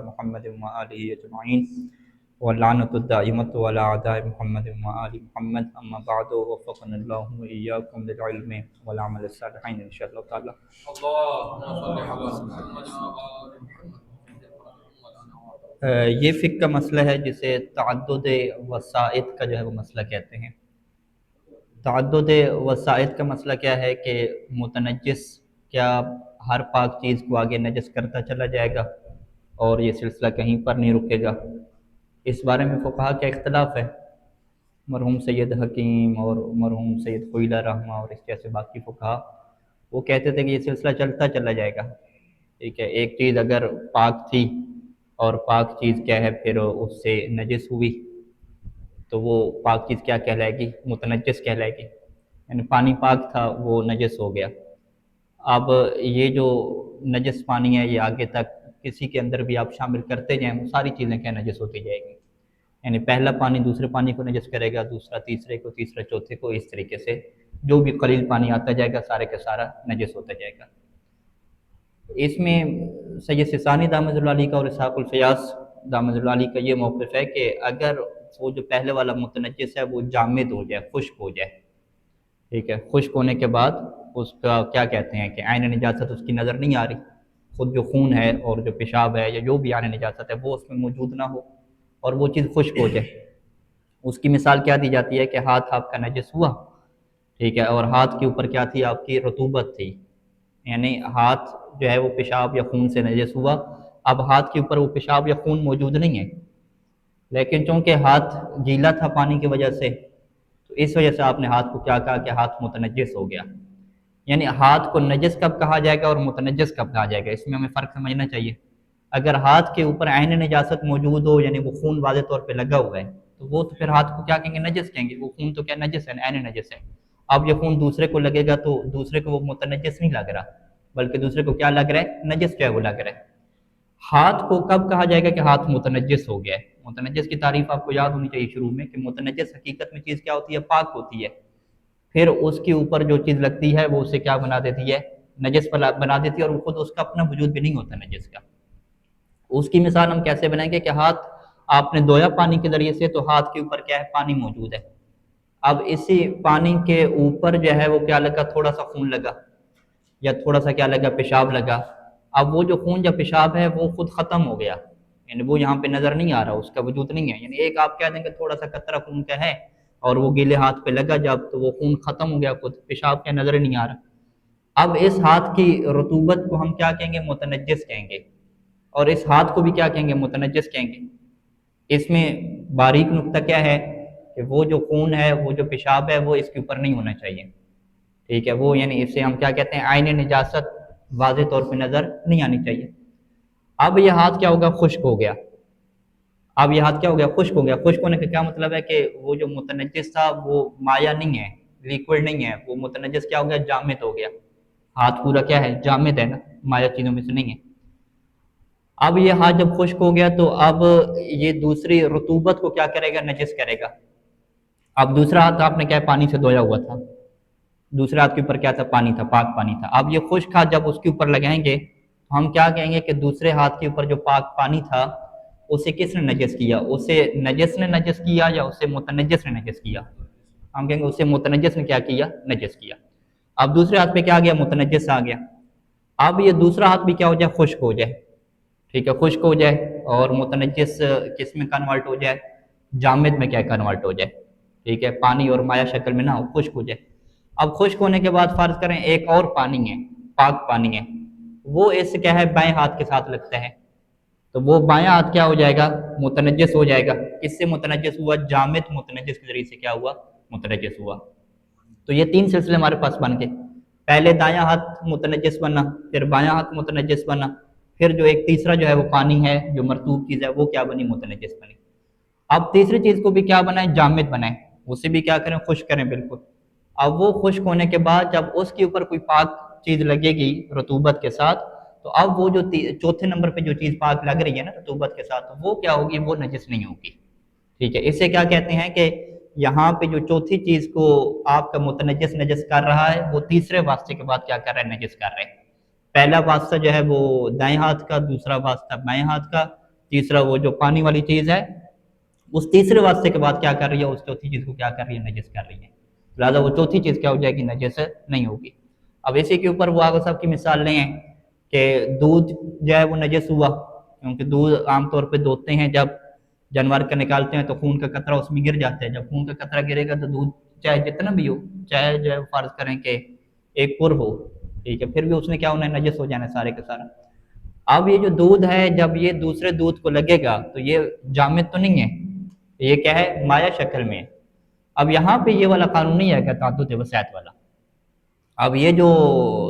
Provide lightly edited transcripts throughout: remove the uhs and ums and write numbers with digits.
محمد وآلہ اجمعین واللعنۃ الدائمۃ علی اعداء محمد وآل محمد اما بعد وفقنا اللہ وإیاکم للعلم والعمل الصالحین انشاءاللہ تعالی۔ یہ فقہ کا مسئلہ ہے جسے تعدد وسائط کا جو ہے وہ مسئلہ کہتے ہیں۔ تعدد وسائط کا مسئلہ کیا ہے کہ متنجس کیا ہر پاک چیز کو آگے نجس کرتا چلا جائے گا اور یہ سلسلہ کہیں پر نہیں رکے گا؟ اس بارے میں فقہا کا اختلاف ہے۔ مرحوم سید حکیم اور مرحوم سید خویلہ رحمہ اور اس جیسے باقی فقہا وہ کہتے تھے کہ یہ سلسلہ چلتا چلا جائے گا، ٹھیک ہے۔ ایک چیز اگر پاک تھی اور پاک چیز کیا ہے پھر اس سے نجس ہوئی تو وہ پاک چیز کیا کہلائے گی؟ متنجس کہلائے گی۔ یعنی پانی پاک تھا وہ نجس ہو گیا، اب یہ جو نجس پانی ہے یہ آگے تک کسی کے اندر بھی آپ شامل کرتے جائیں وہ ساری چیزیں کیا نجس ہوتی جائے گی۔ یعنی پہلا پانی دوسرے پانی کو نجس کرے گا، دوسرا تیسرے کو، تیسرا چوتھے کو، اس طریقے سے جو بھی قلیل پانی آتا جائے گا سارے کا سارا نجس ہوتا جائے گا۔ اس میں سید سیستانی دامت اللہ علیہ کا اور اسحاق الفیاض دامت اللہ علیہ کا یہ موقف ہے کہ اگر وہ جو پہلے والا متنجس ہے وہ جامد ہو جائے، خشک ہو جائے، ٹھیک ہے، خشک ہونے کے بعد اس کا کیا کہتے ہیں کہ عین نجاست اس کی نظر نہیں آ رہی، خود جو خون ہے اور جو پیشاب ہے یا جو بھی عین نجاست ہے وہ اس میں موجود نہ ہو اور وہ چیز خشک ہو جائے، اس کی مثال کیا دی جاتی ہے کہ ہاتھ آپ کا نجس ہوا، ٹھیک ہے، اور ہاتھ کے اوپر کیا تھی؟ آپ کی رطوبت تھی، یعنی ہاتھ جو ہے وہ پیشاب یا خون سے نجس ہوا، اب ہاتھ کے اوپر وہ پیشاب یا خون موجود نہیں ہے، لیکن چونکہ ہاتھ گیلا تھا پانی کی وجہ سے تو اس وجہ سے آپ نے ہاتھ کو کیا کہا کہ ہاتھ متنجس ہو گیا۔ یعنی ہاتھ کو نجس کب کہا جائے گا اور متنجس کب کہا جائے گا، اس میں ہمیں فرق سمجھنا چاہیے۔ اگر ہاتھ کے اوپر عین نجاست موجود ہو یعنی وہ خون واضح طور پہ لگا ہوا ہے تو وہ تو پھر ہاتھ کو کیا کہیں گے؟ نجس کہیں گے، وہ خون تو کیا نجس ہے، عین نجس ہے۔ اب یہ خون دوسرے کو لگے گا تو دوسرے کو وہ متنجس نہیں لگ رہا بلکہ دوسرے کو کیا لگ رہا ہے؟ نجس جو ہے وہ لگ رہا ہے۔ ہاتھ کو کب کہا جائے گا کہ ہاتھ متنجس ہو گیا ہے؟ متنجس کی تعریف آپ کو یاد ہونی چاہیے شروع میں کہ متنجس حقیقت میں چیز کیا ہوتی ہے؟ پاک ہوتی ہے، پھر اس کے اوپر جو چیز لگتی ہے وہ اسے کیا بنا دیتی ہے؟ نجس بنا دیتی ہے، اور وہ خود اس کا اپنا وجود بھی نہیں ہوتا نجس کا۔ اس کی مثال ہم کیسے بنائیں گے کہ ہاتھ آپ نے دھویا پانی کے ذریعے سے تو ہاتھ کے اوپر کیا ہے؟ پانی موجود ہے، اب اسی پانی کے اوپر جو ہے وہ کیا لگا؟ تھوڑا سا خون لگا یا تھوڑا سا کیا لگا؟ پیشاب لگا، اب وہ جو خون یا پیشاب ہے وہ خود ختم ہو گیا، یعنی وہ یہاں پہ نظر نہیں آ رہا، اس کا وجود نہیں ہے۔ یعنی ایک آپ کہہ دیں کہ تھوڑا سا قطرہ خون کا ہے اور وہ گیلے ہاتھ پہ لگا جب تو وہ خون ختم ہو گیا، خود پیشاب کا نظر نہیں آ رہا۔ اب اس ہاتھ کی رطوبت کو ہم کیا کہیں گے؟ متنجس کہیں گے، اور اس ہاتھ کو بھی کیا کہیں گے؟ متنجس کہیں گے۔ اس میں باریک نقطہ کیا ہے کہ وہ جو خون ہے، وہ جو پیشاب ہے وہ اس کے اوپر نہیں ہونا چاہیے، ٹھیک ہے، وہ یعنی اسے ہم کیا کہتے ہیں؟ عین نجاست واضح طور پہ نظر نہیں آنی چاہیے۔ اب یہ ہاتھ کیا ہوگا؟ خشک ہو گیا، اب یہ ہاتھ کیا ہو گیا؟ خشک ہو گیا۔ خشک ہونے کا کیا مطلب ہے کہ وہ جو متنجس تھا وہ مائع نہیں ہے، لیکوڈ نہیں ہے، وہ متنجس کیا ہو گیا؟ جامد ہو گیا۔ ہاتھ پورا کیا ہے؟ جامد ہے نا، مائع چیزوں میں سے نہیں ہے۔ اب یہ ہاتھ جب خشک ہو گیا تو اب یہ دوسری رطوبت کو کیا کرے گا؟ نجس کرے گا۔ اب دوسرا ہاتھ آپ نے کیا ہے؟ پانی سے دھویا ہوا تھا، دوسرے ہاتھ کے اوپر کیا تھا؟ پانی تھا، پاک پانی تھا۔ اب یہ خشک ہاتھ جب اس کے اوپر لگائیں گے تو ہم کیا کہیں گے کہ دوسرے ہاتھ کے اوپر جو پاک پانی تھا اسے کس نے نجس کیا؟ اسے نجس نے نجس کیا یا اسے متنجس نے نجس کیا؟ ہم کہیں گے اسے متنجس نے کیا کیا؟ نجس کیا۔ اب دوسرے ہاتھ پہ کیا آ گیا؟ متنجس آ گیا۔ اب یہ دوسرا ہاتھ بھی کیا ہو جائے؟ خشک ہو جائے، ٹھیک ہے، خشک ہو جائے اور متنجس کس میں کنورٹ ہو جائے؟ جامد میں کیا کنورٹ ہو جائے، ٹھیک ہے، پانی اور مائع شکل میں نہ ہو، خشک ہو جائے۔ اب خشک ہونے کے بعد فرض کریں ایک اور پانی ہے، پاک پانی ہے، وہ اس کیا ہے؟ بائیں ہاتھ کے ساتھ لگتا ہے، تو وہ بائیں ہاتھ کیا ہو جائے گا؟ متنجس ہو جائے گا۔ کس سے متنجس ہوا؟ جامد متنجس کے ذریعے سے کیا ہوا؟ متنجس ہوا۔ تو یہ تین سلسلے ہمارے پاس بن گئے، پہلے دایاں ہاتھ متنجس بنا، پھر بایاں ہاتھ متنجس بنا، پھر جو ایک تیسرا جو ہے وہ پانی ہے جو مرطوب چیز ہے وہ کیا بنی؟ متنجس بنی۔ اب تیسری چیز کو بھی کیا بنائیں؟ جامد بنائیں، اسے بھی کیا کریں؟ خشک کریں بالکل۔ اب وہ خشک ہونے کے بعد جب اس کے اوپر کوئی پاک چیز لگے گی رطوبت کے ساتھ تو اب وہ جو چوتھے نمبر پہ جو چیز پاک لگ رہی ہے نا رطوبت کے ساتھ وہ کیا ہوگی؟ وہ نجس نہیں ہوگی، ٹھیک ہے۔ اسے کیا کہتے ہیں کہ یہاں پہ جو چوتھی چیز کو آپ کا متنجس نجس کر رہا ہے وہ تیسرے واسطے کے بعد کیا کر رہا ہے؟ نجس کر رہے ہیں۔ پہلا واسطہ جو ہے وہ دائیں ہاتھ کا، دوسرا واسطہ بائیں ہاتھ کا، تیسرا وہ جو پانی والی چیز ہے اس تیسرے واسطے کے بعد کیا کر رہی ہے، اس چوتھی چیز کو کیا کر رہی ہے، نجس کر رہی ہے، لہٰذا وہ چوتھی چیز کیا ہو جائے گی، نجس نہیں ہوگی۔ اب اسی کے اوپر وہ آگے صاحب کی مثال لیں کہ دودھ جو ہے وہ نجس ہوا، کیونکہ دودھ عام طور پہ دھوتے ہیں، جب جانور کا نکالتے ہیں تو خون کا قطرہ اس میں گر جاتا ہے، جب خون کا قطرہ گرے گا تو دودھ چاہے جتنا بھی ہو، چاہے جو ہے فرض کریں کہ ایک پور ہو، ٹھیک ہے، پھر بھی اس نے کیا ہونا ہے، نجس ہو جانا ہے سارے کا سارا۔ اب یہ جو دودھ ہے جب یہ دوسرے دودھ کو لگے گا تو یہ جامد تو نہیں ہے، یہ کیا ہے، مائع شکل میں ہے۔ اب یہاں پہ یہ والا قانون نہیں ہے کہ تعدد وسائط والا، اب یہ جو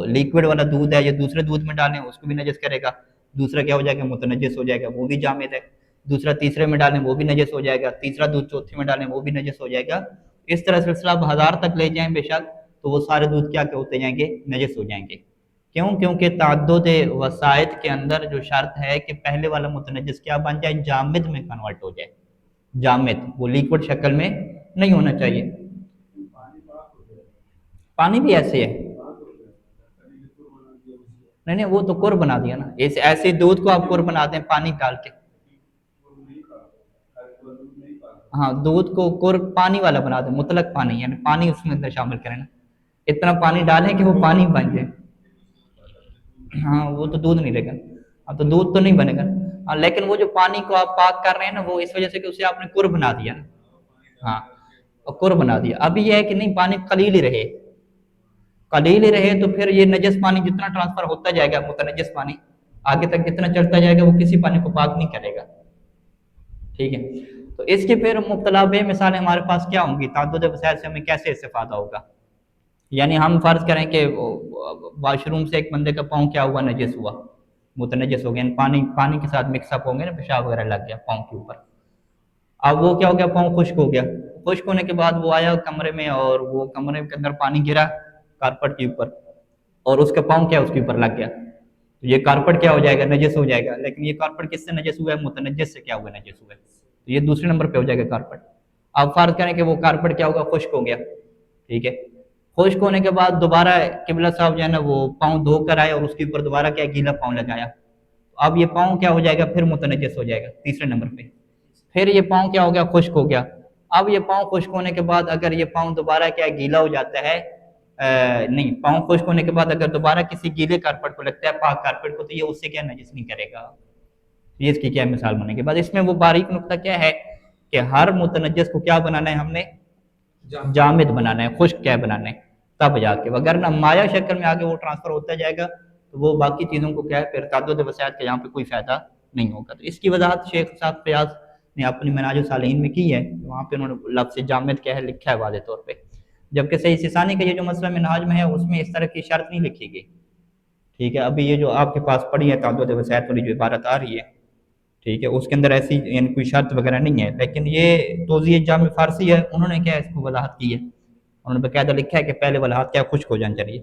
لیکوڈ والا دودھ ہے یہ دوسرے دودھ میں ڈالیں اس کو بھی نجس کرے گا، دوسرا کیا ہو جائے گا، متنجس ہو جائے گا، وہ بھی جامد ہے، دوسرا تیسرے میں ڈالیں وہ بھی نجس ہو جائے گا، تیسرا دودھ چوتھے میں ڈالیں وہ بھی نجس ہو جائے گا۔ اس طرح سلسلہ اب 1000 تک لے جائیں بے شک تو وہ سارے دودھ کیا ہوتے جائیں گے، نجس ہو جائیں گے۔ کیوں؟ کیونکہ تعدد وسائط کے اندر جو شرط ہے کہ پہلے والا متنجس کیا بن جائے، جامد میں کنورٹ ہو جائے، جامد، وہ لیکوڈ شکل میں نہیں ہونا چاہیے۔ پانی بھی ایسے ہے، نہیں نہیں وہ تو کور بنا دیا نا، ایسے دودھ کو آپ کور بنا دیں پانی ڈال کے، ہاں دودھ کو کور پانی والا بنا دیں، مطلق پانی، یعنی پانی اس میں اندر شامل کریں نا، اتنا پانی ڈالیں کہ وہ پانی بن جائے، ہاں وہ تو دودھ نہیں رہے گا، ہاں تو دودھ تو نہیں بنے گا، ہاں لیکن وہ جو پانی کو آپ پاک کر رہے ہیں نا وہ اس وجہ سے کہ اسے آپ نے کور بنا دیا نا، ہاں اور کور بنا دیا۔ اب یہ ہے کہ نہیں پانی قلیل ہی رہے، قلیل ہی رہے تو پھر یہ نجس پانی جتنا ٹرانسفر ہوتا جائے گا، متنجس پانی آگے تک جتنا چلتا جائے گا وہ کسی پانی کو پاک نہیں کرے گا، ٹھیک ہے۔ تو اس کے پھر مبتلا بے مثالیں ہمارے پاس کیا ہوں گی، تعدد وسائل سے ہمیں کیسے استفادہ ہوگا، یعنی ہم فرض کریں کہ واش روم سے ایک بندے کا پاؤں کیا ہوا، نجس ہوا، متنجس ہو گیا، یعنی پانی کے ساتھ مکس اپ ہوں گے نا، پیشاب وغیرہ لگ گیا پاؤں کے اوپر، اب وہ کیا ہو گیا، پاؤں خشک ہو گیا، خشک ہونے کے بعد وہ آیا کمرے میں اور وہ کمرے کے اندر پانی گرا کارپٹ کے اوپر اور اس کا پاؤں کیا اس کے اوپر لگ گیا، تو یہ کارپٹ کیا ہو جائے گا، نجس ہو جائے گا، لیکن یہ کارپٹ کس سے نجس ہوا ہے، متنجس سے کیا ہوا ہے، نجس ہوا ہے، تو یہ دوسرے نمبر پہ ہو جائے گا کارپٹ۔ اب فرض کریں کہ وہ کارپٹ کیا ہوگا، خشک ہو گیا، ٹھیک ہے، خشک ہونے کے بعد دوبارہ قبلہ صاحب جو ہے نا وہ پاؤں دھو کر آئے اور اس کے اوپر دوبارہ کیا گیلا پاؤں لگایا، اب یہ پاؤں کیا ہو جائے گا، پھر متنجس ہو جائے گا تیسرے نمبر پہ، پھر یہ پاؤں کیا ہو گیا، خشک ہو گیا، اب یہ پاؤں خشک ہونے کے بعد اگر یہ پاؤں دوبارہ کیا گیلا ہو جاتا ہے، نہیں پاؤں خشک ہونے کے بعد اگر دوبارہ کسی گیلے کارپٹ کو لگتا ہے، پاک کارپٹ کو، تو یہ اس سے کیا نجس نہیں کرے گا، یہ اس کی کیا مثال بنے گی۔ بعد اس میں وہ باریک نقطہ کیا ہے کہ ہر متنجس کو کیا بنانا ہے ہم نے، جامد بنانا ہے، خشک کیا بنانا ہے، تب جا کے، وگرنہ مایع شکل میں آگے وہ ٹرانسفر ہوتا جائے گا تو وہ باقی چیزوں کو کیا ہے پھر تعدد وسائط کا یہاں پہ کوئی فائدہ نہیں ہوگا۔ تو اس کی وضاحت شیخ صاحب فیاض نے اپنی مناج الصالحین میں کی ہے، وہاں پہ انہوں نے لفظ جامد کیا ہے لکھا ہے واضح طور پہ، جبکہ صحیح سیسانی کا یہ جو مسئلہ منہاج میں ہے اس میں اس طرح کی شرط نہیں لکھی گئی، ٹھیک ہے۔ ابھی یہ جو آپ کے پاس پڑھی ہے تعدد وسائط والی جو عبارت آ رہی ہے، ٹھیک ہے، اس کے اندر ایسی یعنی کوئی شرط وغیرہ نہیں ہے، لیکن یہ توضیح جامع فارسی ہے، انہوں نے کیا اس کو وضاحت کی ہے، انہوں نے باقاعدہ لکھا ہے کہ پہلے والا ہاتھ کیا خشک ہو جانا چاہیے۔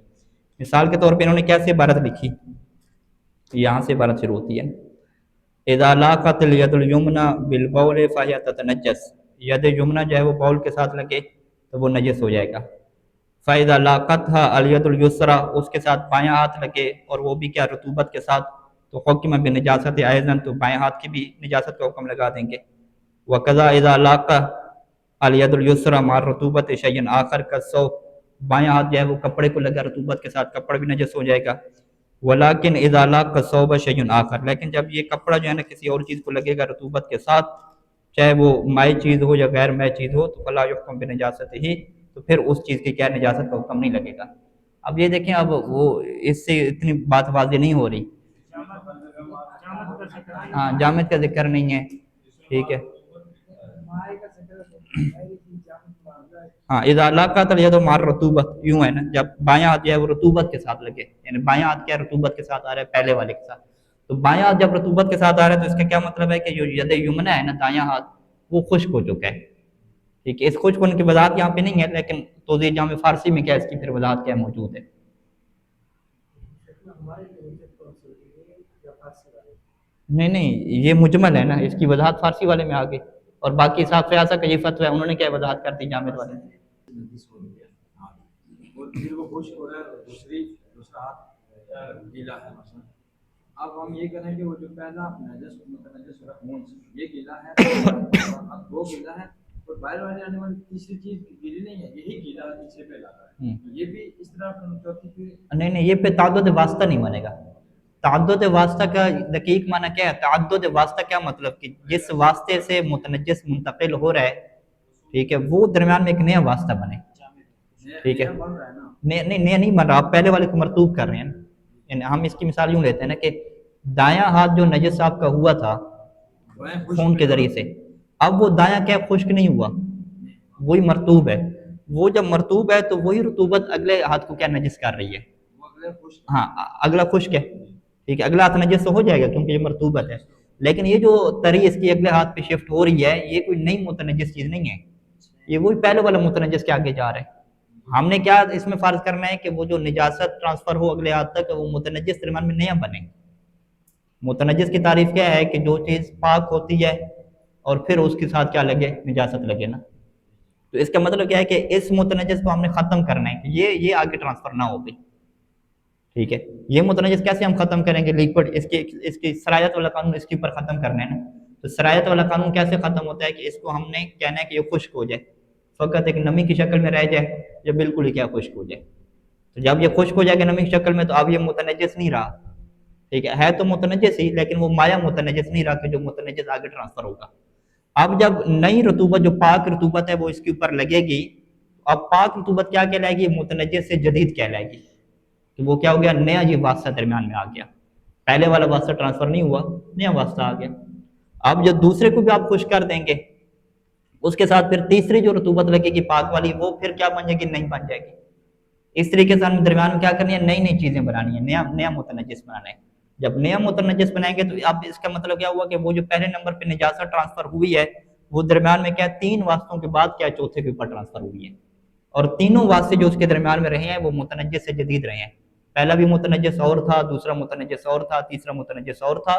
مثال کے طور پہ انہوں نے کیسے عبارت لکھی، یہاں سے عبارت شروع ہوتی ہے، اذا لاقت الید الیمنی بالبول فہی تتنجس، ید یمنی جو ہے وہ بول کے ساتھ لگے تو وہ نجس ہو جائے گا، فاذا لاقتها الید الیسری، اس کے ساتھ بایاں ہاتھ لگے اور وہ بھی کیا رطوبت کے ساتھ، تو حکم بنجاست ایضا، تو بائیں ہاتھ کی بھی نجاست کا حکم لگا دیں گے، وقضا اذا لاقى الید الیسری مع رطوبت شیء آخر کالثوب، بائیں ہاتھ جو ہے وہ کپڑے کو لگا رطوبت کے ساتھ، کپڑا بھی نجس ہو جائے گا، ولیکن اذا لاقى الثوب شیء آخر، لیکن جب یہ کپڑا جو ہے نا کسی اور چیز کو لگے گا رطوبت کے ساتھ، چاہے وہ مائع چیز ہو یا غیر مائع چیز ہو، تو فلا یحکم بنجاستہ، تو پھر اس چیز کی کیا نجاست کا حکم نہیں لگے گا۔ اب یہ دیکھیں اب وہ اس سے اتنی بات واضح نہیں ہو رہی، ہاں جامد کا ذکر نہیں ہے، ٹھیک ہے، ہاں اذا لاقت الید مع رطوبت، یوں ہے نا، جب بایاں ہاتھ جو ہے وہ رطوبت کے ساتھ لگے، یعنی بایاں ہاتھ کیا رطوبت کے ساتھ آ رہا ہے پہلے والے کے ساتھ، تو بایاں ہاتھ جب رطوبت کے ساتھ آ رہا ہے تو اس کا کیا مطلب ہے کہ جو ید یمنی ہے نا دایاں ہاتھ وہ خشک ہو چکا ہے، ٹھیک ہے، اس خشک ہونے کی وضاحت یہاں پہ نہیں ہے، لیکن توضیح جامع فارسی میں کیا اس کی پھر وضاحت کیا موجود ہے۔ نہیں نہیں یہ مجمل ہے نا، اس کی وضاحت فارسی والے میں آ گئی، اور باقی صاحب فیاضہ کا یہ فتوی ہے انہوں نے کیا وضاحت کر دی جامد والے نے، اب ہم یہ کریں کہ وہ جو پہلا نجس متنجس خون یہ گیلا ہے اب وہ گیلا ہے اور باہر والے آنے والی تیسری چیز گیلی نہیں ہے، یہی گیلا تیسرے پہ لاتا ہے، یہ بھی اس طرح چوتھی پہ نہیں یہ پہ تعدد واسطہ نہیں بنے گا. تعدد واسطہ کا دقیق معنی کیا ہے؟ تعدد واسطہ کیا مطلب کہ جس واسطے سے متنجس منتقل ہو رہا ہے، ٹھیک ہے، وہ درمیان میں ایک نیا واسطہ بنے. ٹھیک ہے، بن رہا ہے نا. نہیں نیا نہیں بن رہا، آپ پہلے والے کو مرطوب کر رہے ہیں نا. یعنی ہم اس کی مثال یوں لیتے ہیں نا کہ دایاں ہاتھ جو نجس آپ کا ہوا تھا خون کے ذریعے سے، اب وہ دایاں کیا خشک نہیں ہوا، وہی مرطوب ہے. وہ جب مرطوب ہے تو وہی رطوبت اگلے ہاتھ کو کیا نجس کر رہی ہے. ہاں اگلا خشک ہے، ٹھیک ہے، اگلا ہاتھ نجس تو ہو جائے گا کیونکہ یہ مرطوبت ہے. لیکن یہ جو تری اس کی اگلے ہاتھ پہ شفٹ ہو رہی ہے، یہ کوئی نئی متنجس چیز نہیں ہے، یہ وہی پہلے والا متنجس کے آگے جا رہا ہے. ہم نے کیا اس میں فرض کرنا ہے کہ وہ جو نجاست ٹرانسفر ہو اگلے ہاتھ تک، وہ متنجس درمیان میں نیا بنے. متنجس کی تعریف کیا ہے کہ جو چیز پاک ہوتی ہے اور پھر اس کے ساتھ کیا لگے، نجاست لگے نا. تو اس کا مطلب کیا ہے کہ اس متنجس کو ہم نے ختم کرنا ہے کہ یہ آگے ٹرانسفر نہ ہو گئی. ٹھیک ہے، یہ متنجس کیسے ہم ختم کریں گے؟ لیکوڈ اس کی سرایت والا قانون اس کے اوپر ختم کرنا ہے نا. تو سرایت والا قانون کیسے ختم ہوتا ہے کہ اس کو ہم نے کہنا ہے کہ یہ خشک ہو جائے، فقط ایک نمی کی شکل میں رہ جائے یا بالکل ہی کیا خشک ہو جائے. تو جب یہ خشک ہو جائے گا نمی کی شکل میں تو اب یہ متنجس نہیں رہا. ٹھیک ہے تو متنجس ہی، لیکن وہ مایا متنجس نہیں رہا کہ جو متنجس آگے ٹرانسفر ہوگا. اب جب نئی رطوبت جو پاک رطوبت ہے وہ اس کے اوپر لگے گی، اب پاک رطوبت کیا کہلائے گی؟ متنجس سے جدید کہلائے گی. کہ وہ کیا ہو گیا؟ نیا یہ واسطہ درمیان میں آ گیا. پہلے والا واسطہ ٹرانسفر نہیں ہوا، نیا واسطہ آ گیا. اب جو دوسرے کو بھی آپ خوش کر دیں گے، اس کے ساتھ پھر تیسری جو رطوبت لگے گی پاک والی، وہ پھر کیا بن جائے گی؟ نہیں بن جائے گی. اس طریقے سے ہم درمیان میں کیا کرنی ہے؟ نئی نئی چیزیں بنانی ہے، نیا متنجس بنانا ہے. جب نیا متنجس بنائیں گے تو اب اس کا مطلب کیا ہوا کہ وہ جو پہلے نمبر پہ نجاست ٹرانسفر ہوئی ہے، وہ درمیان میں کیا تین واسطوں کے بعد کیا چوتھے کے اوپر ٹرانسفر ہوئی ہے. اور تینوں واسطے جو اس کے درمیان میں رہے ہیں وہ متنجس سے جدید رہے ہیں. پہلا بھی متنجس اور تھا، دوسرا متنجس اور تھا، تیسرا متنجس اور تھا،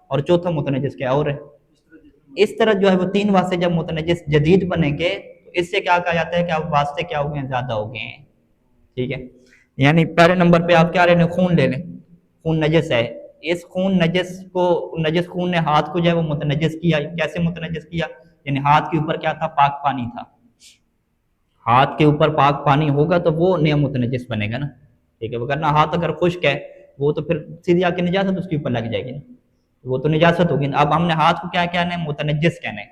اور چوتھا متنجس کیا اور ہے. اس طرح جو ہے وہ تین واسطے جب متنجس جدید بنیں گے تو اس سے کیا کہا جاتا ہے کہ اب واسطے کیا ہو گئے ہیں؟ زیادہ ہو گئے ہیں. ٹھیک ہے، یعنی پہلے نمبر پہ آپ کیا رہے ہیں؟ خون لے لیں. خون نجس ہے، اس خون نجس خون نے ہاتھ کو جو ہے وہ متنجس کیا. کیسے متنجس کیا؟ یعنی ہاتھ کے اوپر کیا تھا؟ پاک پانی تھا. ہاتھ کے اوپر پاک پانی ہوگا تو وہ نیا متنجس بنے گا نا. ٹھیک ہے، وگرنہ ہاتھ اگر خشک ہے وہ تو پھر سیدھی آ کے نجاست اس کے اوپر لگ جائے گی نا، وہ تو نجاست ہوگی. اب ہم نے ہاتھ کو کیا کہنا ہے؟ متنجس کہنا ہے.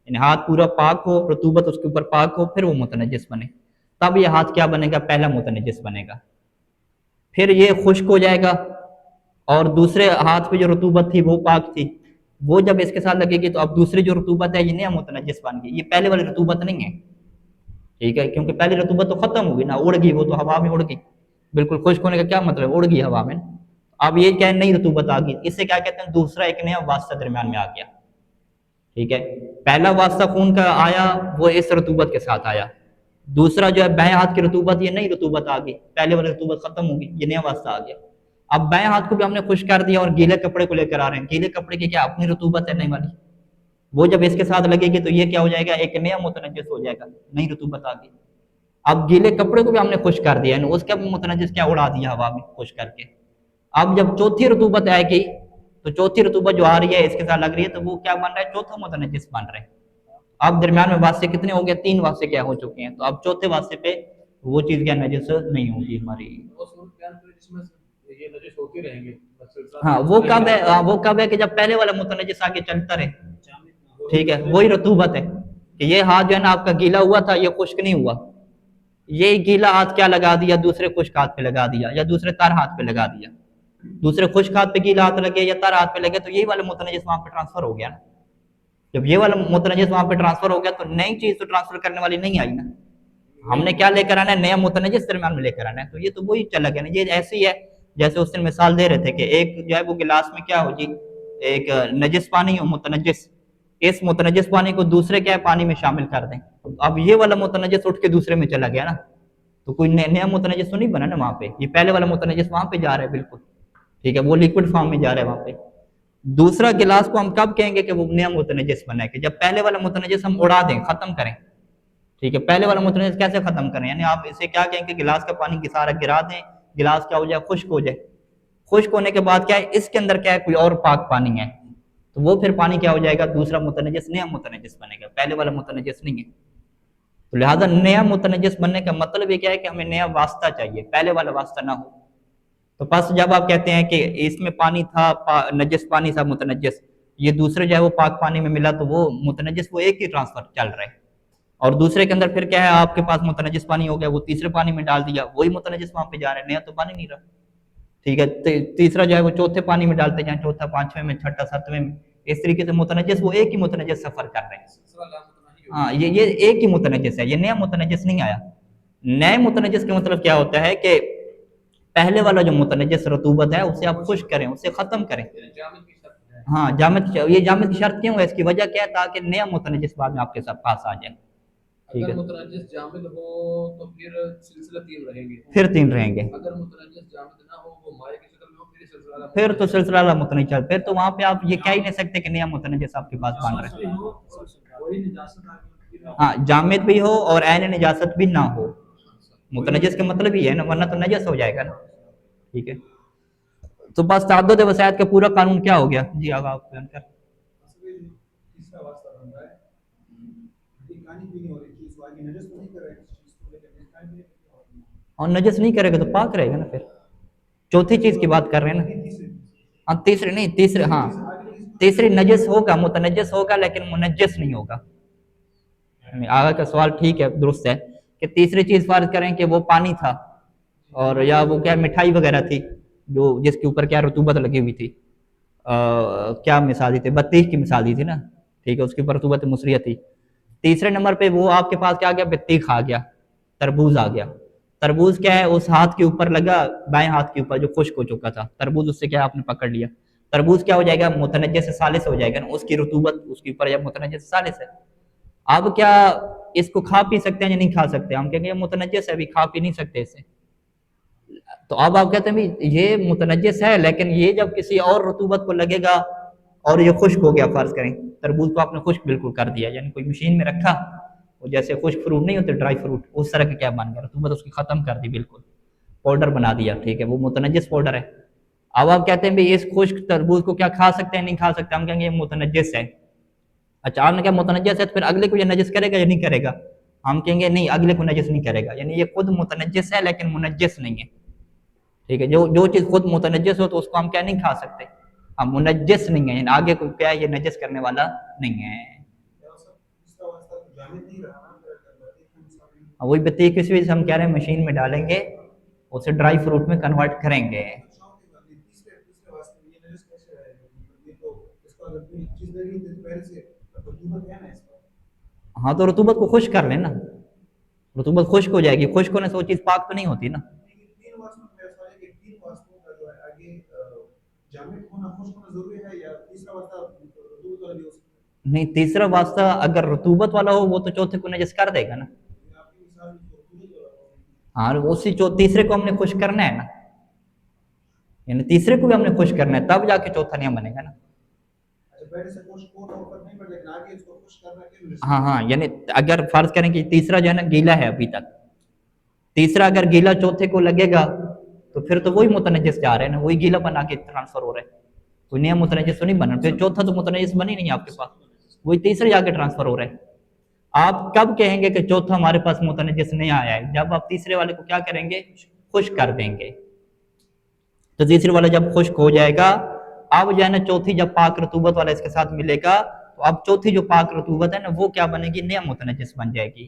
یعنی ہاتھ پورا پاک ہو، رطوبت اس کے اوپر پاک ہو، پھر وہ متنجس بنے. تب یہ ہاتھ کیا بنے گا؟ پہلا متنجس بنے گا. پھر یہ خشک ہو جائے گا اور دوسرے ہاتھ پہ جو رطوبت تھی وہ پاک تھی، وہ جب اس کے ساتھ لگے گی تو اب دوسری جو رطوبت ہے یہ نیا متنجس بن گئی. یہ پہلے والی رطوبت نہیں ہے. ٹھیک ہے، کیونکہ پہلی رطوبت تو ختم ہوگی نا، اڑ گئی، وہ تو ہوا میں اڑ گئی. بالکل خشک ہونے کا کیا مطلب؟ اڑ گئی ہوا میں. اب یہ کیا نئی رطوبت آ گئی، اس سے کیا کہتے ہیں؟ دوسرا ایک نیا واسطہ درمیان میں آ گیا. ٹھیک ہے، پہلا واسطہ خون کا آیا وہ اس رطوبت کے ساتھ آیا. دوسرا جو ہے بائیں ہاتھ کی رطوبت، یہ نئی رطوبت آ گئی، پہلے والی رطوبت ختم ہوگی، یہ نیا واسطہ آ گیا. اب بائیں ہاتھ کو بھی ہم نے خشک کر دیا اور گیلے کپڑے کو لے کر آ رہے ہیں. گیلے کپڑے کی کیا اپنی رطوبت ہے نئی والی، وہ جب اس کے ساتھ لگے گی تو یہ کیا ہو جائے گا؟ ایک نیا متنجس ہو جائے گا، نئی رطوبت آ گئی. اب گیلے کپڑے کو بھی ہم نے خشک کر دیا، اس کا بھی متنجس کیا اڑا دیا ہوا میں خشک کر کے. اب جب چوتھی رطوبت آئے گی تو چوتھی رطوبت جو آ رہی ہے اس کے ساتھ لگ رہی ہے تو وہ کیا بن رہا ہے؟ چوتھا متنجس بن رہا ہے. اب درمیان میں واسطے کتنے ہو گئے؟ تین واسطے کیا ہو چکے ہیں. تو اب چوتھے واسطے پہ وہ چیز کیا نجس نہیں ہوگی ہماری. ہاں وہ کب ہے؟ وہ کب ہے کہ جب پہلے والا متنجس آگے چلتا رہے. ٹھیک ہے، وہی رطوبت ہے کہ یہ ہاتھ جو ہے نا آپ کا گیلا ہوا تھا، یہ خشک نہیں ہوا. یہ گیلا ہاتھ کیا لگا دیا؟ دوسرے خشک ہاتھ پہ لگا دیا یا دوسرے تر ہاتھ پہ لگا دیا. دوسرے خشک ہاتھ پہ گیلا ہاتھ لگے یا تر ہاتھ پہ لگے تو یہی والا متنجس وہاں پہ ٹرانسفر ہو گیا نا. جب یہ والا متنجس وہاں پہ ٹرانسفر ہو گیا تو نئی چیز تو ٹرانسفر کرنے والی نہیں آئی نا. ہم نے کیا لے کر آنا ہے؟ نیا متنجس درمیان میں لے کر آنا ہے. تو یہ تو وہی چلا گیا نا. یہ ایسی ہے جیسے اس دن مثال دے رہے تھے کہ ایک جو ہے وہ گلاس میں کیا ہو جی، ایک نجس پانی ہو متنجس، اس متنجس پانی کو دوسرے کیا ہے پانی میں شامل کر دیں. اب یہ والا متنجس اٹھ کے دوسرے میں چلا گیا نا، تو کوئی نیا متنجس تو نہیں بنا نا وہاں پہ. یہ پہلے والا متنجس وہاں پہ جا رہا ہے بالکل. ٹھیک ہے، وہ لیکوڈ فارم میں جا رہا ہے وہاں پہ. دوسرا گلاس کو ہم کب کہیں گے کہ وہ نیا متنجس بنا ہے؟ کہ جب پہلے والا متنجس ہم اڑا دیں، ختم کریں. ٹھیک ہے، پہلے والا متنجس کیسے ختم کریں؟ یعنی آپ اسے کیا کہیں کہ گلاس کا پانی سارا گرا دیں، گلاس کیا ہو جائے؟ خشک ہو جائے. خشک ہونے کے بعد کیا ہے اس کے اندر کیا ہے کوئی اور پاک پانی ہے، تو وہ پھر پانی کیا ہو جائے گا دوسرا متنجس، نیا متنجس بنے گا، پہلے والا متنجس نہیں ہے۔ تو لہٰذا نیا متنجس بننے کا مطلب یہ کیا ہے کہ ہمیں نیا واسطہ چاہیے، پہلے والا واسطہ نہ ہو۔ تو پس جب آپ کہتے ہیں کہ اس میں پانی تھا، نجس پانی تھا متنجس، یہ دوسرے جو ہے وہ پاک پانی میں ملا، تو وہ متنجس وہ ایک ہی ٹرانسفر چل رہا ہے، اور دوسرے کے اندر پھر کیا ہے آپ کے پاس متنجس پانی ہو گیا، وہ تیسرے پانی میں ڈال دیا، وہی متنجس وہاں پہ جا رہا ہے، نیا تو پانی نہیں رہا، ٹھیک ہے۔ تیسرا جو ہے وہ چوتھے پانی میں ڈالتے جائیں، چوتھا پانچویں میں، چھٹا ساتویں میں، اس طریقے سے متنجس وہ ایک ہی متنجس سفر کر رہے ہیں۔ ہاں یہ ایک ہی متنجس ہے، یہ نیا متنجس نہیں آیا۔ نئے متنجس کا مطلب کیا ہوتا ہے کہ پہلے والا جو متنجس رطوبت ہے اسے آپ خشک کریں، اسے ختم کریں۔ ہاں جامد، یہ جامد کی شرط کیوں ہے، اس کی وجہ کیا ہے تاکہ نیا متنجس بعد میں آپ کے پاس آ جائے۔ اگر متنجس جامد ہو تو پھر سلسلہ تین رہیں گے، پھر تین رہیں گے۔ اگر متنجس جامد نہ ہو، وہ مائع کی شکل میں ہو، پھر تو سلسلہ لا متنجس، پھر تو وہاں پہ آپ یہ کہہ ہی نہیں سکتے کہ نیا متنجس آپ کے پاس بن رہا ہے۔ ہاں جامد بھی ہو اور عین نجاست بھی نہ ہو، متنجس کا مطلب ہی ہے نا، ورنہ تو نجس ہو جائے گا نا، ٹھیک ہے۔ تو بس تعدد وسائط کا پورا قانون کیا ہو گیا جی، آگے آپ بیان کر۔ اور نجس نہیں کرے گا تو پاک رہے گا نا، پھر چوتھی چیز کی بات کر رہے ہیں نا۔ ہاں تیسرے نہیں، تیسرے ہاں تیسری نجس ہوگا، متنجس ہوگا لیکن منجس نہیں ہوگا۔ آگے کا سوال ٹھیک ہے، درست ہے کہ تیسری چیز فرض کریں کہ وہ پانی تھا، اور یا وہ کیا مٹھائی وغیرہ تھی جو جس کے اوپر کیا رطوبت لگی ہوئی تھی، کیا مثال دی تھی، بطیخ کی مثال دی تھی نا، ٹھیک ہے، اس کے اوپر رطوبت مصریہ تھی۔ تیسرے نمبر پہ وہ آپ کے پاس کیا آ گیا، بطیخ آ گیا، تربوز آ گیا۔ تربوز کیا ہے اس ہاتھ کے اوپر لگا، بائیں ہاتھ کے اوپر جو خشک ہو چکا تھا، تربوز اس سے کیا آپ نے پکڑ لیا، تربوز کیا ہو جائے گا، متنجس ثالث ہو جائے گا نا، اس کی رطوبت اس کے اوپر جب متنجس ثالث ہے۔ اب کیا اس کو کھا پی سکتے ہیں یا نہیں کھا سکتے، ہم کہیں گے یہ متنجس ہے، ابھی کھا پی نہیں سکتے اسے۔ تو اب آپ کہتے ہیں یہ متنجس ہے، لیکن یہ جب کسی اور رطوبت کو لگے گا اور یہ خشک ہو گیا، فرض کریں تربوز کو آپ نے خشک بالکل کر دیا، یعنی کوئی مشین میں رکھا، وہ جیسے خشک فروٹ نہیں ہوتے ڈرائی فروٹ، اس طرح کا کیا بن گیا، رطوبت اس کی ختم کر دی، بالکل پاؤڈر بنا دیا، ٹھیک ہے، وہ متنجس پاؤڈر ہے۔ اب آپ کہتے ہیں بھائی اس خشک تربوز کو کیا کھا سکتے ہیں نہیں کھا سکتے، ہم کہیں گے یہ متنجس ہے۔ اچھا آپ نے کہا متنجس ہے تو پھر اگلے کو یہ نجس کرے گا یا نہیں کرے گا، ہم کہیں گے نہیں اگلے کو نجس نہیں کرے گا، یعنی یہ خود متنجس ہے لیکن منجس نہیں ہے، ٹھیک ہے۔ جو چیز خود متنجس ہو تو اس کو ہم کیا نہیں کھا سکتے، ہم منجس نہیں ہے، یعنی آگے کو کیا ہے یہ نجس کرنے والا نہیں ہے۔ وہی بطیخ کس وجہ سے ہم کہہ رہے ہیں مشین میں ڈالیں گے، اسے ڈرائی فروٹ میں کنورٹ کریں گے۔ ہاں تو رطوبت کو خشک کر لینا، رطوبت خشک ہو جائے گی، خشک ہونے سے وہ چیز پاک تو نہیں ہوتی نا۔ نہیں تیسرا واسطہ اگر رطوبت والا ہو وہ تو چوتھے کو نجس کر دے گا نا، ہاں اسی تیسرے کو ہم نے خشک کرنا ہے نا، یعنی تیسرے کو بھی ہم نے خشک کرنا ہے تب جا کے چوتھا نہیں بنے گا نا۔ ہاں ہاں یعنی اگر فرض کریں کہ تیسرا جو ہے نا گیلا ہے ابھی تک، تیسرا اگر گیلا چوتھے کو لگے گا تو پھر تو وہی متنجس جا رہے ہیں نا، وہی گیلا بنا کے ٹرانسفر ہو رہا ہے، کوئی نیا متنجس تو نہیں بنا، پھر چوتھا تو متنجس بنی نہیں آپ کے پاس، وہی تیسرے جا کے ٹرانسفر ہو رہا ہے۔ آپ کب کہیں گے کہ چوتھا ہمارے پاس متنجس نہیں آیا ہے، جب آپ تیسرے والے کو کیا کریں گے، خشک کر دیں گے۔ تو تیسرے والا جب خشک ہو جائے گا، اب جو ہے نا چوتھی جب پاک رطوبت والا اس کے ساتھ ملے گا تو اب چوتھی جو پاک رطوبت ہے نا وہ کیا بنے گی، نیا متنجس بن جائے گی،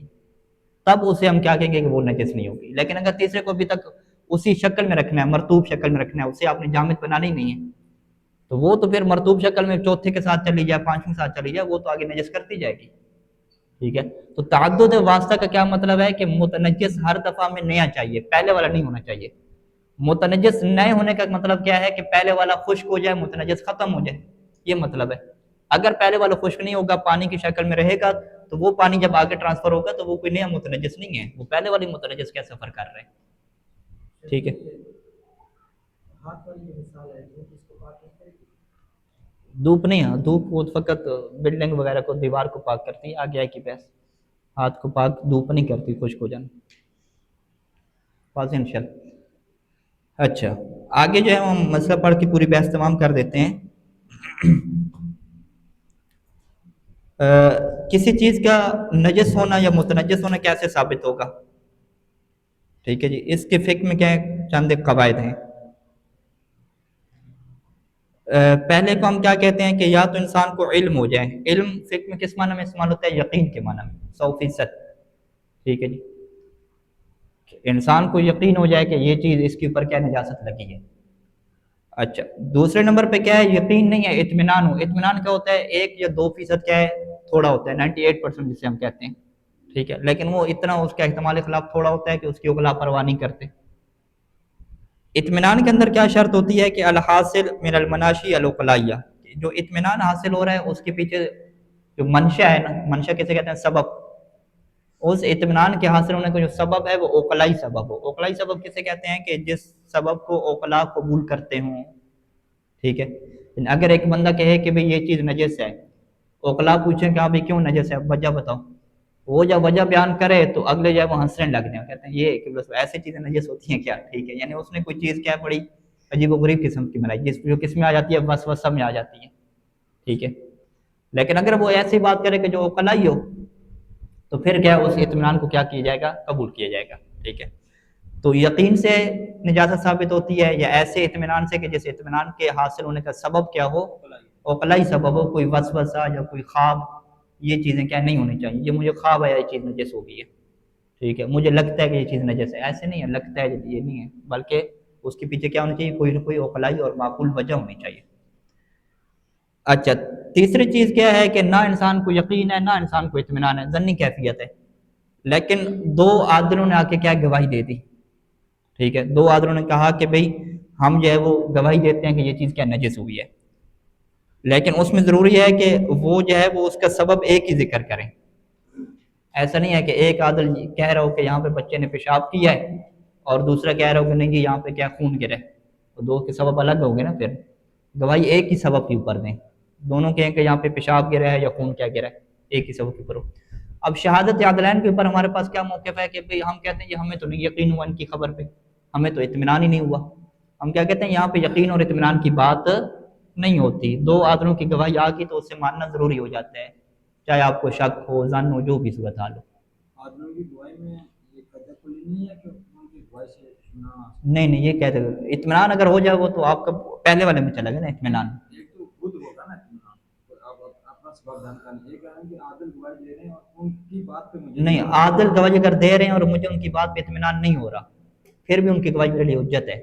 تب اسے ہم کیا کہیں گے کہ وہ نجس نہیں ہوگی۔ لیکن اگر تیسرے کو ابھی تک اسی شکل میں رکھنا ہے، مرطوب شکل میں رکھنا ہے، اسے آپ نے جامد بنانا ہی نہیں ہے، تو وہ تو پھر مرطوب شکل میں چوتھے کے ساتھ چلی جائے، پانچویں کے ساتھ چلی جائے، وہ تو آگے نجس کرتی جائے گی، ٹھیک ہے۔ تو تعدد واسطہ کا کیا مطلب ہے کہ متنجس ہر دفعہ میں نیا چاہیے، پہلے والا نہیں ہونا چاہیے۔ متنجس نئے ہونے کا مطلب کیا ہے کہ پہلے والا خشک ہو جائے، متنجس ختم ہو جائے، یہ مطلب ہے۔ اگر پہلے والا خشک نہیں ہوگا، پانی کی شکل میں رہے گا، تو وہ پانی جب آگے ٹرانسفر ہوگا تو وہ کوئی نیا متنجس نہیں ہے، وہ پہلے والی متنجس کا سفر کر رہے ہیں، ٹھیک ہے۔ دھوپ نہیں، ہاں دھوپ وہ فقط بلڈنگ وغیرہ کو، دیوار کو پاک کرتی ہے، آگے کی بحث، ہاتھ کو پاک دھوپ نہیں کرتی خشک ہو جانا، واضح انشاءاللہ۔ اچھا، آگے جو ہے ہم مسئلہ پڑھ کے پوری بحث تمام کر دیتے ہیں۔ کسی چیز کا نجس ہونا یا متنجس ہونا کیسے ثابت ہوگا؟ ٹھیک ہے جی، اس کے فقہ میں کیا ہے، چند قواعد ہیں۔ پہلے کو ہم کیا کہتے ہیں کہ یا تو انسان کو علم ہو جائے، علم فقہ میں کس معنی میں استعمال ہوتا ہے؟ یقین کے معنی میں، 100%۔ ٹھیک ہے جی، انسان کو یقین ہو جائے کہ یہ چیز اس کے اوپر کیا نجاست لگی ہے۔ اچھا، دوسرے نمبر پہ کیا ہے؟ یقین نہیں ہے، اطمینان ہو۔ اطمینان کیا ہوتا ہے؟ 1 یا 2% کیا ہے، تھوڑا ہوتا ہے، 98% جسے ہم کہتے ہیں۔ ٹھیک ہے، لیکن وہ اتنا اس کا احتمال خلاف تھوڑا ہوتا ہے کہ اس کی وہ لاپرواہ نہیں کرتے۔ اطمینان کے اندر کیا شرط ہوتی ہے کہ الحاصل من المناشی الوقلائیہ، جو اطمینان حاصل ہو رہا ہے اس کے پیچھے جو منشا ہے نا، منشا کسے کہتے ہیں؟ سبب۔ اس اطمینان کے حاصل ہونے کا جو سبب ہے وہ اوقلائی سبب ہو۔ اوقلائی سبب کسے کہتے ہیں؟ کہ جس سبب کو اوقلا قبول کرتے ہوں۔ ٹھیک ہے، اگر ایک بندہ کہے کہ بھئی یہ چیز نجس ہے، اوقلا پوچھیں کہ آپ کیوں نجس ہے، وجہ بتاؤ، وہ جب وجہ بیان کرے تو اگلے جب وہ ہنسنے لگ جائیں، کہتے ہیں یہ کہ بس ایسی چیزیں نجس ہوتی ہیں کیا؟ ٹھیک ہے، یعنی اس نے کوئی چیز کیا بڑی عجیب و غریب قسم کی بنائی، جو کس میں آ جاتی ہے؟ وسوسہ میں آ جاتی ہے۔ ٹھیک ہے، لیکن اگر وہ ایسی بات کرے کہ جو اوقلائی ہو تو پھر کیا اس اطمینان کو کیا کیا جائے گا؟ قبول کیا جائے گا۔ ٹھیک ہے، تو یقین سے نجاست ثابت ہوتی ہے یا ایسے اطمینان سے کہ جس اطمینان کے حاصل ہونے کا سبب کیا ہو؟ اوقلائی سبب ہو، کوئی وسوسہ یا کوئی خواب، یہ چیزیں کیا نہیں ہونی چاہیے۔ یہ مجھے خواب ہے یہ چیز نجس ہو گئی ہے، ٹھیک ہے، مجھے لگتا ہے کہ یہ چیز نجس ہے، ایسے نہیں ہے لگتا ہے یہ نہیں ہے، بلکہ اس کے پیچھے کیا ہونا چاہیے؟ کوئی نہ کوئی اوقلائی اور معقول وجہ ہونی چاہیے۔ اچھا، تیسری چیز کیا ہے کہ نہ انسان کو یقین ہے نہ انسان کو اطمینان ہے، ظنی کیفیت ہے، لیکن 2 عادلوں نے آ کے کیا گواہی دے دی۔ ٹھیک ہے، 2 عادلوں نے کہا کہ بھئی ہم جو ہے وہ گواہی دیتے ہیں کہ یہ چیز کیا نجس ہوئی ہے، لیکن اس میں ضروری ہے کہ وہ جو ہے وہ اس کا سبب ایک ہی ذکر کریں۔ ایسا نہیں ہے کہ ایک عادل کہہ رہا ہو کہ یہاں پہ بچے نے پیشاب کیا ہے اور دوسرا کہہ رہا ہو کہ نہیں جی یہاں پہ کیا خون گرا ہے، تو دو کے سبب الگ ہو گئے نا، پھر گواہی ایک ہی سبب کے اوپر دیں، دونوں کہیں کہ یہاں پہ پیشاب گرا ہے یا خون کیا گرا ہے، ایک ہی سبب کے اوپر ہو۔ اب شہادت عدلین کے اوپر ہمارے پاس کیا موقف ہے کہ ہم کہتے ہیں یہ ہمیں تو نہیں یقین ہوا ان کی خبر پہ، ہمیں تو اطمینان ہی نہیں ہوا۔ ہم کیا کہتے ہیں؟ یہاں پہ یقین اور اطمینان کی بات نہیں ہوتی، 2 عادلوں کی گواہی آ گئی تو اسے ماننا ضروری ہو جاتا ہے، چاہے آپ کو شک ہو، ظن ہو، جو بھی صورت حال ہو۔ عادلوں کی گواہی میں یہ قطع کلی نہیں ہے کہ ان کی گواہی سے سنا نہیں یہ کہتے ہیں اطمینان اگر ہو جائے وہ تو آپ کا پہلے والے میں چلا گیا نا اطمینان۔ ایک تو خود ہوگا نا اطمینان، اب اپنا سبب جان کر یہ کہہ رہے ہیں کہ عادل گواہی دے رہے ہیں اور ان کی بات پہ مجھے نہیں، عادل گواہی اگر دے رہے ہیں اور مجھے ان کی بات پہ اطمینان نہیں ہو رہا، پھر بھی ان کی گواہی میرے لیے حجت ہے،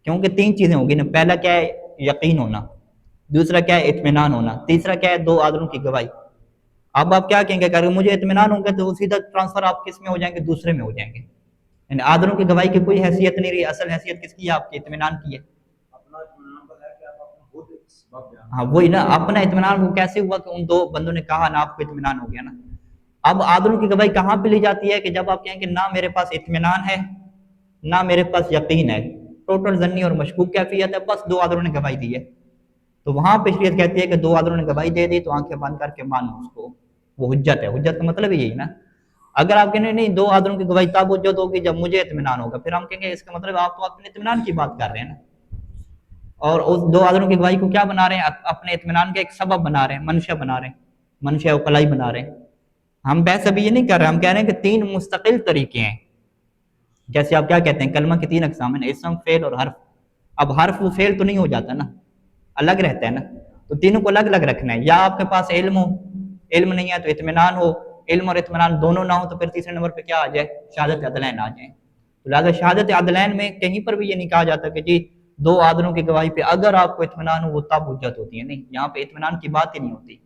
کیونکہ 3 چیزیں ہوگی نا، پہلا کیا ہے؟ یقین ہونا، دوسرا کیا ہے؟ اطمینان ہونا، تیسرا کیا ہے؟ 2 عادلوں کی گواہی۔ اب آپ کیا کہیں گے کہ اگر مجھے اطمینان ہوگا تو سیدھا ٹرانسفر آپ کس میں ہو جائیں گے؟ دوسرے میں ہو جائیں گے، یعنی عادلوں کی گواہی کی کوئی حیثیت نہیں رہی، اصل حیثیت کس کی ہے؟ آپ کے اطمینان کی ہے۔ اپنا اطمینان پر ہے کہ آپ اپنا خود سبب بیان ہاں وہی نا، اپنا اطمینان وہ کیسے ہوا کہ ان 2 بندوں نے کہا نا آپ کو اطمینان ہو گیا نا۔ اب عادلوں کی گواہی کہاں پہ لی جاتی ہے؟ کہ جب آپ کہیں کہ نہ میرے پاس اطمینان ہے نہ میرے پاس یقین ہے، ٹوٹل ظنی اور مشکوک کیفیت ہے، بس 2 عادلوں نے گواہی دی ہے، تو وہاں پہ شریعت کہتی ہے کہ 2 عادلوں نے گواہی دے دی تو آنکھیں بند کر کے مانو اس کو، وہ حجت ہے۔ حجت کا مطلب یہی نا، اگر آپ کہیں نہیں 2 عادلوں کی گواہی تب حجت ہوگی جب مجھے اطمینان ہوگا، پھر ہم کہیں گے اس کا مطلب آپ تو اپنے اطمینان کی بات کر رہے ہیں نا، اور اس 2 عادلوں کی گواہی کو کیا بنا رہے ہیں؟ اپنے اطمینان کا ایک سبب بنا رہے ہیں، منشا بنا رہے ہیں، منشا وقلائی بنا رہے ہیں۔ ہم بحث ابھی یہ نہیں کر رہے، ہم کہہ رہے ہیں کہ 3 مستقل طریقے ہیں، جیسے آپ کیا کہتے ہیں کلمہ کی 3 اقسام ہیں، اسم، فعل اور حرف۔ اب حرف و فعل تو نہیں ہو جاتا نا، الگ رہتا ہے نا، تو تینوں کو الگ الگ رکھنا ہے، یا آپ کے پاس علم ہو، علم نہیں ہے تو اطمینان ہو، علم اور اطمینان دونوں نہ ہو تو پھر تیسرے نمبر پہ کیا آ جائے؟ شہادت عدلین آ جائیں۔ تو لہٰذا شہادت عدلین میں کہیں پر بھی یہ نہیں کہا جاتا کہ جی 2 عادلوں کی گواہی پہ اگر آپ کو اطمینان ہو وہ تب حجت ہوتی ہے، نہیں، یہاں پہ اطمینان کی بات ہی نہیں ہوتی،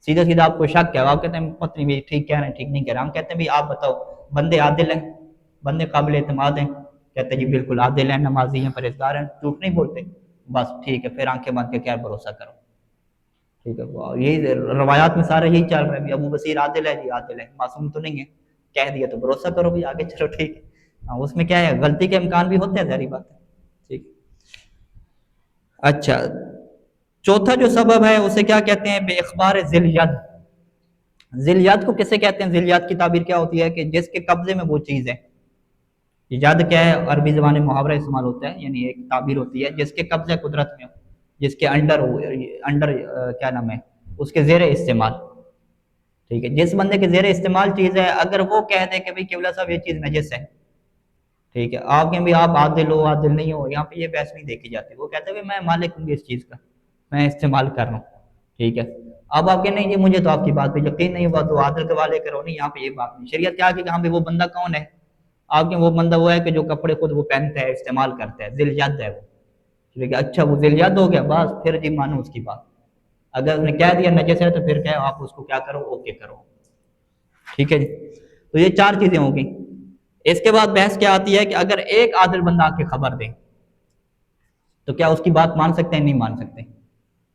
سیدھا سیدھا آپ کو شک ہے، آپ کہتے ہیں پتہ نہیں ٹھیک کہہ رہے ہیں ٹھیک نہیں کہہ رہے ہیں، ہم کہتے ہیں آپ بتاؤ بندے عادل ہیں، بندے قابل اعتماد ہیں، کہتے ہیں جی بالکل عادل ہیں، نمازی ہیں، پرہیزگار ہیں، جھوٹ نہیں بولتے، بس ٹھیک ہے، پھر آنکھیں بند کے کیا بھروسہ کرو، ٹھیک ہے، یہی روایات میں سارا یہی چل رہا ہے، ابو بصیر عادل ہے جی، عادل ہے، معصوم تو نہیں ہے، کہہ دیا تو بھروسہ کرو بھی، آگے چلو ٹھیک ہے، ہاں اس میں کیا ہے غلطی کے امکان بھی ہوتے ہیں، ظاہری بات ہے، ٹھیک۔ اچھا، چوتھا جو سبب ہے اسے کیا کہتے ہیں؟ بے اخبار ذی ید۔ ذی ید کو کسے کہتے ہیں؟ ذی ید کی تعبیر کیا ہوتی ہے؟ کہ جس کے قبضے میں وہ چیز ہے، ایجاد کیا ہے؟ عربی زبان میں محاورہ استعمال ہوتا ہے، یعنی ایک تعبیر ہوتی ہے جس کے قبضہ قدرت میں ہو، جس کے انڈر ہو، انڈر کیا نام ہے، اس کے زیر استعمال. ٹھیک ہے، جس بندے کے زیر استعمال چیز ہے، اگر وہ کہہ دے کہ بھئی قبلہ صاحب یہ چیز نجس ہے، ٹھیک ہے، آپ کہیں بھی آپ عادل ہو عادل نہیں ہو، یہاں پہ یہ بحث نہیں دیکھی جاتی. وہ کہتے ہیں میں مالک ہوں گی اس چیز کا، میں استعمال کر رہا ہوں. ٹھیک ہے، اب آپ کہ نہیں جی مجھے تو آپ کی بات پہ یقین نہیں ہوا تو عادل کے والے کرو. نہیں، یہاں پہ یہ بات نہیں. شریعت کیا کہ ہاں بھی وہ بندہ کون ہے؟ آپ کے وہ بندہ وہ ہے کہ جو کپڑے خود وہ پہنتا ہے، استعمال کرتا ہے، ذل ید ہے وہ. ٹھیک ہے، اچھا وہ ذل ید ہو گیا بس، پھر جی مانو اس کی بات. اگر اس نے کہہ دیا نجس ہے تو پھر کیا آپ اس کو کیا کرو؟ اوکے کرو. ٹھیک ہے جی، تو یہ چار چیزیں ہوں گی. اس کے بعد بحث کیا آتی ہے کہ اگر ایک عادل بندہ آ کے خبر دے تو کیا اس کی بات مان سکتے ہیں؟ نہیں مان سکتے.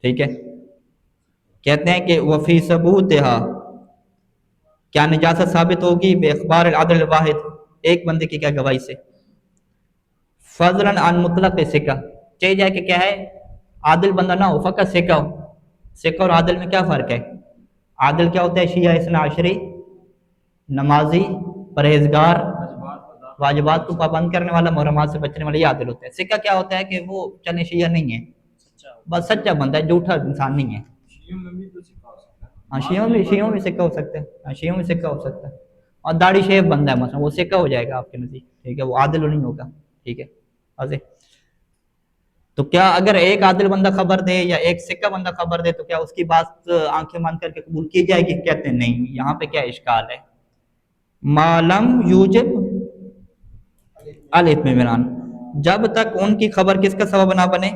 ٹھیک ہے، کہتے ہیں کہ وفی ثبوتها، کیا نجاست ثابت ہوگی بے اخبار العدل الواحد، ایک بندے کی کیا گواہی سے، فضلا عن مطلق سکہ. چاہیے جائے کہ کیا ہے؟ عادل بندہ نہ ہو، فقط سکہ ہو. سکہ اور عادل میں کیا فرق ہے؟ عادل کیا ہوتا ہے؟ شیعہ اثنا عشری، نمازی، پرہیزگار، واجبات کو پابند کرنے والا، محرمات سے بچنے والا، یہ عادل ہوتا ہے. سکہ کیا ہوتا ہے کہ وہ چلے شیعہ نہیں ہے، بس سچا بندہ ہے، جھوٹا انسان نہیں ہے. ہاں شیعوں میں سکہ ہو سکتا ہے، ہاں شیعوں میں سکہ ہو سکتا ہے. اور داڑھی شیف بندہ ہے مثلا، وہ سکہ ہو جائے گا آپ کے نزدیک. ٹھیک ہے، وہ عادل نہیں ہوگا. ٹھیک ہے، واضح. تو کیا اگر ایک عادل بندہ خبر دے یا ایک سکہ بندہ خبر دے تو کیا اس کی بات آنکھیں بند کر کے قبول کی جائے گی؟ کہتے ہیں نہیں. یہاں پہ کیا اشکال ہے؟ معلم یوجب الاطمینان، جب تک ان کی خبر کس کا سبب نہ بنے؟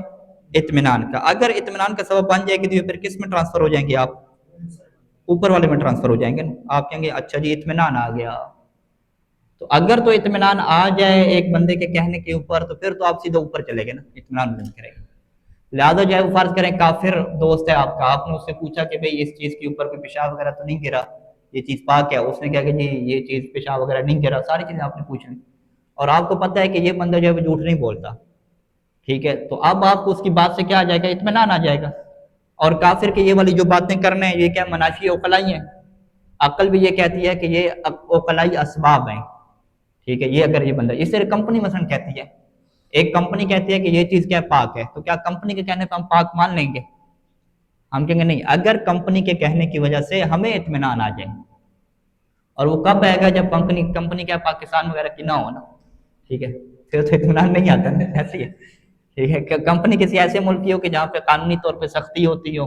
اطمینان کا. اگر اطمینان کا سبب بن جائے گی تو پھر کس میں ٹرانسفر ہو جائیں گے آپ؟ اوپر والے میں ٹرانسفر ہو جائیں گے. آپ کہیں گے اچھا جی اطمینان آ گیا. تو اگر تو اطمینان آ جائے ایک بندے کے کہنے کے اوپر تو پھر تو آپ سیدھا اوپر چلے گئے نا، اطمینان نہیں کرے گا. لہٰذا جو ہے وہ فرض کریں کافر دوست ہے آپ کا، آپ نے اس سے پوچھا کہ بھئی اس چیز کے اوپر کوئی پیشاب وغیرہ تو نہیں گرا، یہ چیز پاک ہے؟ اس نے کہا کہ جی یہ چیز پیشاب وغیرہ نہیں گرا. ساری چیزیں آپ نے پوچھ لی اور آپ کو پتہ ہے کہ یہ بندہ جو ہے وہ جھوٹ نہیں بولتا. ٹھیک ہے، تو اب آپ کو اس کی بات سے کیا آ جائے گا؟ اطمینان آ جائے گا. اور کافر کے یہ والی جو باتیں کرنے ہیں یہ کیا منافی عقلائی ہیں؟ عقل بھی یہ کہتی ہے کہ یہ عقلائی اسباب ہیں. ٹھیک ہے، یہ اگر یہ بندہ اس طرح کمپنی مثلا کہتی ہے، ایک کمپنی کہتی ہے کہ یہ چیز کیا پاک ہے، تو کیا کمپنی کے کہنے پہ ہم پاک مان لیں گے؟ ہم کہیں گے نہیں. اگر کمپنی کے کہنے کی وجہ سے ہمیں اطمینان آ جائے، اور وہ کب آئے گا؟ جب کمپنی کیا پاکستان وغیرہ کی نہ ہو نا. ٹھیک ہے، پھر تو اطمینان نہیں آتا. ایسی ہے. ٹھیک ہے، کہ کمپنی کسی ایسے ملک کی ہو کہ جہاں پہ قانونی طور پہ سختی ہوتی ہو،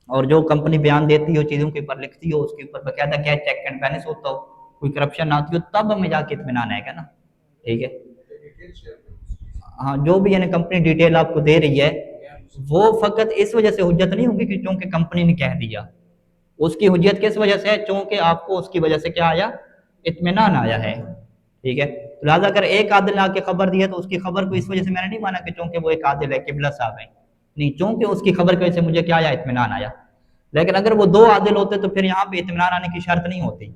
اور جو کمپنی بیان دیتی ہو چیزوں کے اوپر لکھتی ہو اس کے اوپر باقاعدہ کیا چیک اینڈ بیلنس ہوتا ہو، کوئی کرپشن نہ ہوتی ہو، تب ہمیں جا کے اطمینان آئے گا نا. ٹھیک ہے، ہاں جو بھی یعنی کمپنی ڈیٹیل آپ کو دے رہی ہے وہ فقط اس وجہ سے حجت نہیں ہوگی کہ چونکہ کمپنی نے کہہ دیا. اس کی حجت کس وجہ سے ہے؟ چونکہ آپ کو اس کی وجہ سے کیا آیا؟ اطمینان آیا ہے. ٹھیک ہے، لہٰذا اگر ایک عادل نے آ کے خبر دی ہے تو اس کی خبر کو اس وجہ سے میں نے نہیں مانا کہ چونکہ وہ ایک عادل ہے، قبلہ صاحب ہے. نہیں، چونکہ اس کی خبر کی وجہ سے مجھے کیا آیا؟ اطمینان آیا. لیکن اگر وہ دو عادل ہوتے تو پھر یہاں پہ اطمینان آنے کی شرط نہیں ہوتی.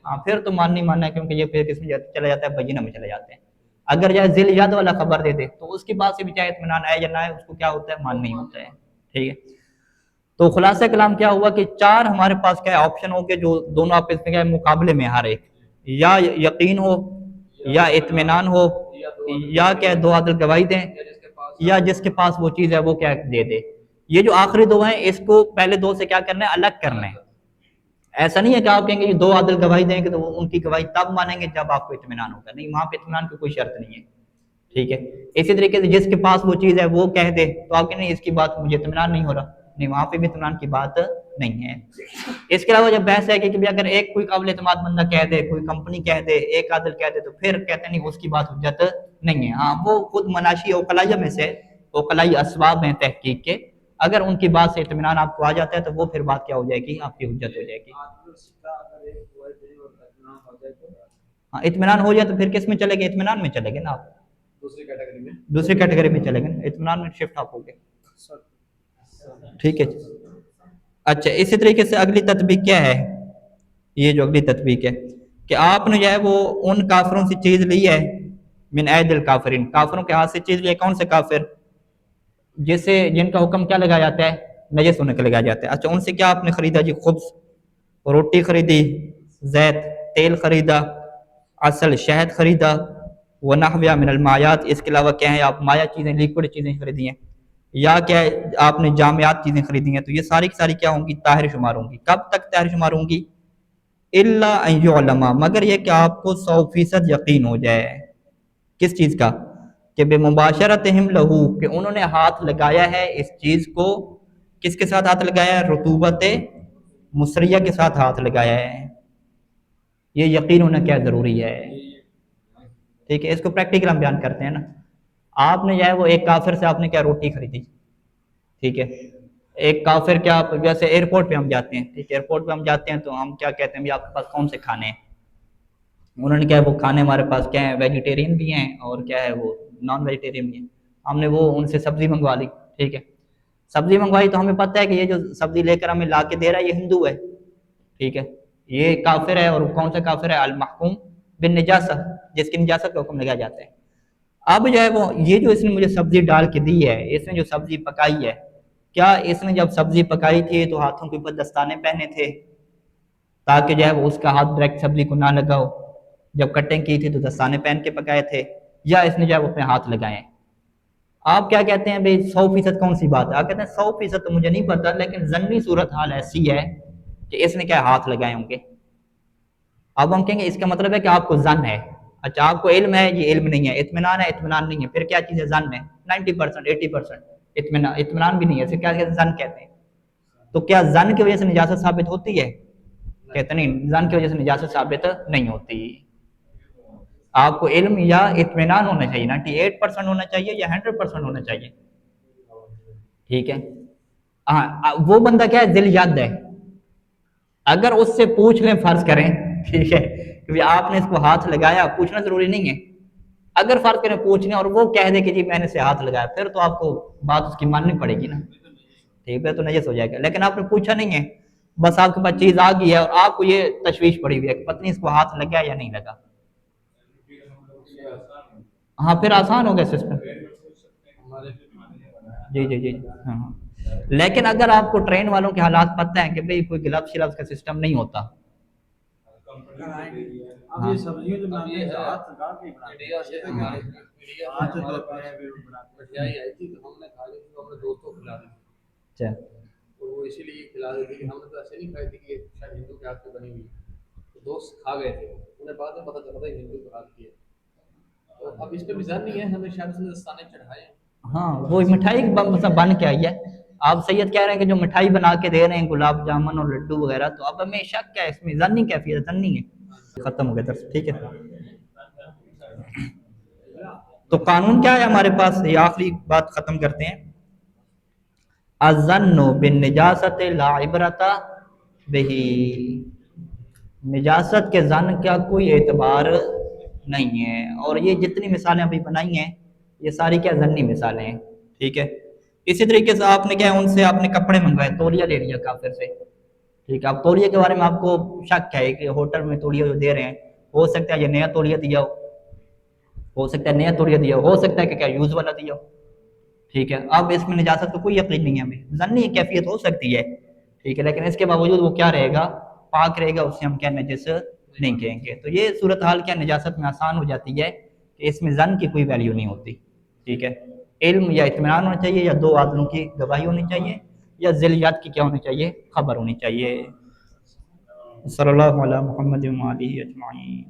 ہاں پھر تو مان نہیں ماننا ہے، کیونکہ یہ پھر کس میں چلا جاتا ہے؟ بینہ میں چلے جاتے ہیں. اگر جو ہے ذل ید والا خبر دے دے تو اس کی بات سے بھی چاہے اطمینان آئے یا نہ آئے، اس کو کیا ہوتا ہے؟ مان نہیں ہوتا ہے. ٹھیک ہے، تو خلاصہ کلام کیا ہوا کہ چار ہمارے پاس کیا آپشن ہو گے جو دونوں آپس میں کیا مقابلے میں، ہر ایک یا یقین ہو یا اطمینان ہو یا کیا دو عادل گواہی دیں یا جس کے پاس وہ چیز ہے وہ کیا دے دے. یہ جو آخری دو ہیں اس کو پہلے دو سے کیا کرنا ہے؟ الگ کرنا ہے. ایسا نہیں ہے کہ آپ کہیں گے یہ دو عادل گواہی دیں گے تو ان کی گواہی تب مانیں گے جب آپ کو اطمینان ہوگا. نہیں، وہاں پہ اطمینان کی کوئی شرط نہیں ہے. ٹھیک ہے، اسی طریقے سے جس کے پاس وہ چیز ہے وہ کہہ دے تو آپ کہیں نہیں اس کی بات مجھے اطمینان نہیں ہو رہا. نہیں، وہاں پہ بھی اطمینان کی بات نہیں ہے. اس کے علاوہ جب بحث ہے کہ اگر ایک کوئی قابل اعتماد بندہ کہہ دے، کوئی کمپنی کہہ دے، ایک عادل کہہ دے، تو پھر کہتے ہیں نہیں اس کی بات حجت نہیں ہے. ہاں وہ خود مناشی عقلائیہ میں سے عقلائی اسباب ہیں تحقیق کے، اگر ان کی بات سے اطمینان آپ کو آ جاتا ہے تو وہ پھر بات کیا ہو جائے گی؟ آپ کی حجت ہو جائے گی. ہاں اطمینان ہو جائے تو پھر کس میں چلے گئے؟ اطمینان میں چلے گئے نا آپ. دوسری کیٹیگری میں چلے گئے، اطمینان میں شفٹ آپ ہو گئے. ٹھیک ہے. اچھا، اسی طریقے سے اگلی تطبیق کیا ہے؟ یہ جو اگلی تطبیق ہے کہ آپ نے جو ہے وہ ان کافروں سے چیز لی ہے، من عید الکافرین، کافروں کے ہاتھ سے چیز لی ہے. کون سے کافر؟ جن کا حکم کیا لگایا جاتا ہے؟ نجس ہونے کا لگایا جاتا ہے. اچھا، ان سے کیا آپ نے خریدا جی؟ خبز، روٹی خریدی، زیت تیل خریدا، عسل شہد خریدا، وہ نحویہ من المایات، اس کے علاوہ کیا ہے آپ مایا چیزیں، لیکوڈ چیزیں خریدی ہیں، یا کیا ہے آپ نے جامعات چیزیں خریدی ہیں، تو یہ ساری کی ساری کیا ہوں گی؟ طاہر شمار ہوں گی. کب تک طاہر شمار ہوں گی؟ الا ان یعلم، مگر یہ کہ آپ کو 100% یقین ہو جائے. کس چیز کا؟ کہ بے مباشرتہم لہو، کہ انہوں نے ہاتھ لگایا ہے اس چیز کو. کس کے ساتھ ہاتھ لگایا ہے؟ رطوبت مصریہ کے ساتھ ہاتھ لگایا ہے. یہ یقین ہونا کیا ضروری ہے؟ ٹھیک ہے، اس کو پریکٹیکل ہم بیان کرتے ہیں نا. آپ نے جو ہے وہ ایک کافر سے آپ نے کیا روٹی خریدی، ٹھیک ہے. ایک کافر کیا، جیسے ایئرپورٹ پہ ہم جاتے ہیں، ٹھیک ہے، ایئرپورٹ پہ ہم جاتے ہیں تو ہم کیا کہتے ہیں بھی آپ کے پاس کون سے کھانے ہیں؟ انہوں نے کیا ہے وہ کھانے ہمارے پاس کیا ہے، ویجیٹیرین بھی ہیں اور کیا ہے وہ نان ویجیٹیرین بھی ہیں. ہم نے وہ ان سے سبزی منگوا لی، ٹھیک ہے. سبزی منگوائی تو ہمیں پتہ ہے کہ یہ جو سبزی لے کر ہمیں لا کے دے رہا ہے یہ ہندو ہے، ٹھیک ہے. یہ کافر ہے، اور کون سا کافر ہے؟ المحکوم بالنجاسہ، جس کی نجاست کا حکم لگایا جاتا ہے. اب جو ہے وہ یہ جو اس نے مجھے سبزی ڈال کے دی ہے، اس نے جو سبزی پکائی ہے، کیا اس نے جب سبزی پکائی تھی تو ہاتھوں کے اوپر دستانے پہنے تھے تاکہ جو ہے وہ اس کا ہاتھ ڈائریکٹ سبزی کو نہ لگا ہو؟ جب کٹنگ کی تھی تو دستانے پہن کے پکائے تھے، یا اس نے جو ہے وہ اپنے ہاتھ لگائے؟ آپ کیا کہتے ہیں بھائی 100% کون سی بات ہے؟ آپ کہتے ہیں 100% تو مجھے نہیں پتا، لیکن ظنی صورتحال ایسی ہے کہ اس نے کیا ہاتھ لگائے ہوں گے. اب ہم کہیں گے اس کا مطلب ہے کہ آپ کو ظن ہے. اچھا، آپ کو علم ہے، یہ علم نہیں ہے. اطمینان ہے، اطمینان نہیں ہے. پھر کیا چیز ہے؟ ظن ہے. 90% 80% اطمینان بھی نہیں ہے، پھر کیا کہتے ہیں؟ ظن کہتے ہیں. تو کیا ظن کی وجہ سے نجاست ثابت ہوتی ہے؟ کہتے نہیں، ظن کی وجہ سے نجاست ثابت نہیں ہوتی. آپ کو علم یا اطمینان ہونا چاہیے، 98% ہونا چاہیے یا 100% ہونا چاہیے، ٹھیک ہے. ہاں، وہ بندہ کیا ہے؟ ذل ید ہے. اگر اس سے پوچھ لیں، فرض کریں، ٹھیک ہے، کہ آپ نے اس کو ہاتھ لگایا، پوچھنا ضروری نہیں ہے. اگر فرض کریں پوچھ لیں اور وہ کہہ دے کہ جی میں نے سے ہاتھ لگایا، پھر تو آپ کو بات اس کی ماننی پڑے گی نا، ٹھیک ہے، تو نجس ہو جائے گا. لیکن آپ نے پوچھا نہیں ہے، بس آپ کے پاس چیز آ گئی ہے اور آپ کو یہ تشویش پڑی ہوئی ہے کہ پتہ نہیں اس کو ہاتھ لگا یا نہیں لگا. ہاں، پھر آسان ہو گیا سسٹم. جی جی جی، ہاں ہاں. لیکن اگر آپ کو ٹرین والوں کے حالات پتہ ہیں کہ بھئی کوئی گلفس شلفس کا سسٹم نہیں ہوتا. اب یہ سبزیوں جو بناتے ہیں ہاتھ لگا کے بناتے ہیں، ہاتھ دھوتے ہیں پھر بناتے ہیں. مٹھائی آئی تھی تو ہم نے کھا لی تھی، تو ہم نے دوستوں کو کھلا دی تھی. اچھا، اور وہ اسی لیے کھلا دی تھی کہ ہم نے تو ایسے نہیں کھائی تھی کہ شاید ہندو کے ہاتھ سے بنی ہوئی. تو دوست کھا گئے تھے، انہیں بعد میں پتہ چلا تھا ہندو کے ہاتھ کی ہے. تو اب اس پہ مزاج نہیں ہے، ہمیں شاید اس نے دستانے چڑھائے ہیں. ہاں، وہ مٹھائی بن کے آئی ہے. آپ سید کہہ رہے ہیں کہ جو مٹھائی بنا کے دے رہے ہیں گلاب جامن اور لڈو وغیرہ، تو اب ہمیں شک کیا ہے اس میں؟ ظنی کیفیت، ظنی ہے. ختم ہو گیا درس، ٹھیک ہے. تو قانون کیا ہے ہمارے پاس؟ یہ آخری بات ختم کرتے ہیں. الظن بالنجاست لا عبرت بہ، نجاست کے ظن کا کوئی اعتبار نہیں ہے. اور یہ جتنی مثالیں ابھی بنائی ہیں یہ ساری کیا ظنی مثالیں ہیں، ٹھیک ہے. اسی طریقے سے آپ نے کیا ان سے آپ نے کپڑے منگوائے، تولیہ لے لیا کافر سے، ٹھیک ہے. اب تولیہ کے بارے میں آپ کو شک ہے کہ ہوٹل میں تولیہ جو دے رہے ہیں ہو سکتا ہے یہ نیا تولیہ دیا ہو سکتا ہے نیا تولیہ دیا ہو سکتا ہے کہ کیا یوز والا دیا ہو، ٹھیک ہے. اب اس میں نجاست کا کوئی یقین نہیں ہے ہمیں، ظنی کیفیت ہو سکتی ہے، ٹھیک ہے، لیکن اس کے باوجود وہ کیا رہے گا؟ پاک رہے گا، اسے ہم کیا نجس نہیں کہیں گے. تو یہ صورتحال کیا نجاست میں آسان ہو جاتی ہے کہ اس میں ظن کی کوئی ویلیو نہیں ہوتی، ٹھیک ہے. علم یا اطمینان ہونا چاہیے، یا دو عادلوں کی گواہی ہونی چاہیے، یا ذلیات کی کیا ہونی چاہیے؟ خبر ہونی چاہیے. صلی اللہ علیہ محمد و آلہ اجمعین.